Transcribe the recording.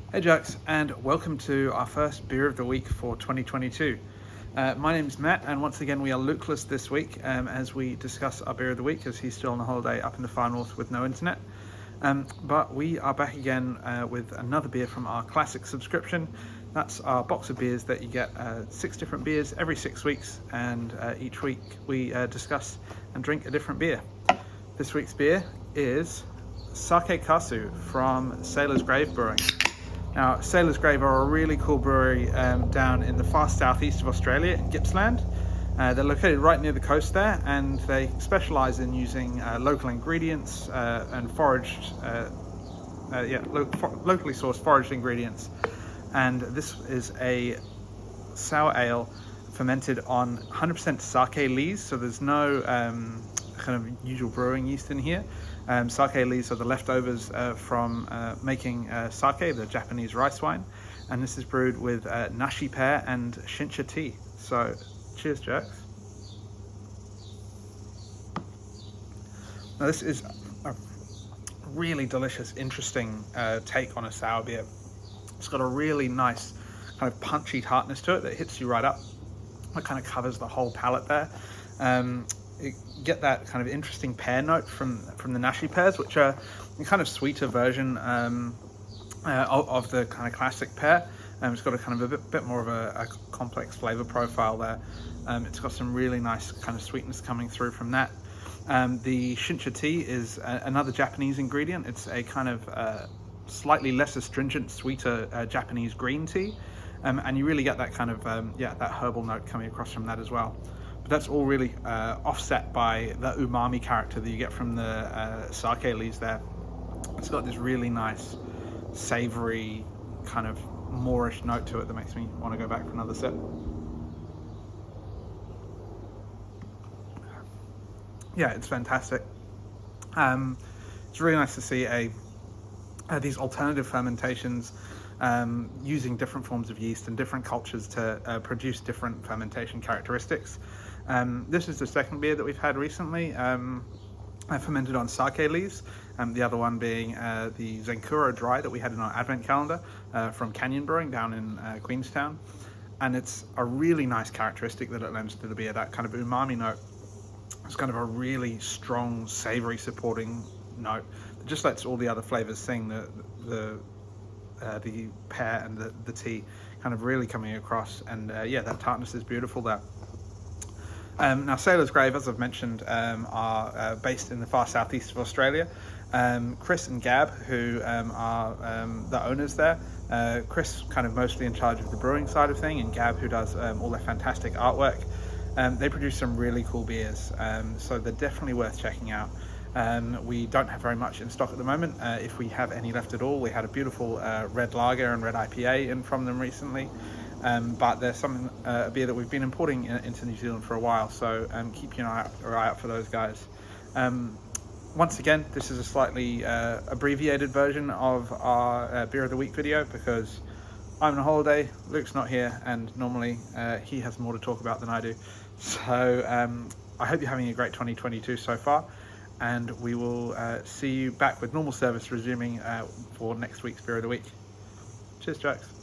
Hey Jax, and welcome to our first beer of the week for 2022. My name's Matt, and once again we are Lukeless this week as we discuss our beer of the week, as he's still on a holiday up in the far north with no internet. But we are back again with another beer from our classic subscription. That's our box of beers that you get 6 different beers every 6 weeks, and each week we discuss and drink a different beer. This week's beer is Sake Kasu from Sailor's Grave Brewing. Now, Sailor's Grave are a really cool brewery down in the far southeast of Australia in Gippsland. They're located right near the coast there, and they specialise in using local ingredients and foraged, locally sourced foraged ingredients. And this is a sour ale fermented on 100% sake lees, so there's no kind of usual brewing yeast in here. Sake lees are the leftovers from making sake, the Japanese rice wine, and this is brewed with nashi pear and Shincha tea. So, cheers, Jax. Now, this is a really delicious, interesting take on a sour beer. It's got a really nice kind of punchy tartness to it that hits you right up. It kind of covers the whole palate there. You get that kind of interesting pear note from the nashi pears, which are a kind of sweeter version of the kind of classic pear. It's got a kind of a bit more of a complex flavor profile there. It's got some really nice kind of sweetness coming through from that. The Shincha tea is another Japanese ingredient. It's a kind of slightly less astringent, sweeter Japanese green tea, and you really get that kind of that herbal note coming across from that as well. But that's all really offset by the umami character that you get from the sake lees there. It's got this really nice savoury kind of Moorish note to it that makes me want to go back for another sip. Yeah, it's fantastic. It's really nice to see these alternative fermentations using different forms of yeast and different cultures to produce different fermentation characteristics. This is the second beer that we've had recently, fermented on sake leaves, the other one being the Zenkuro Dry that we had in our advent calendar from Canyon Brewing down in Queenstown. And it's a really nice characteristic that it lends to the beer, that kind of umami note. It's kind of a really strong, savoury supporting note that just lets all the other flavours sing. The pear and the tea kind of really coming across, and that tartness is beautiful there. Now, Sailor's Grave, as I've mentioned, are based in the far southeast of Australia. Chris and Gab, who are the owners there. Chris kind of mostly in charge of the brewing side of thing, and Gab, who does all their fantastic artwork. They produce some really cool beers, so they're definitely worth checking out. We don't have very much in stock at the moment. If we have any left at all, we had a beautiful red lager and red IPA in from them recently. But there's a beer that we've been importing into New Zealand for a while, so keep your eye out for those guys. Once again, this is a slightly abbreviated version of our beer of the week video because I'm on a holiday, Luke's not here, and normally he has more to talk about than I do. So I hope you're having a great 2022 so far, and we will see you back with normal service resuming for next week's beer of the week. Cheers, Jax.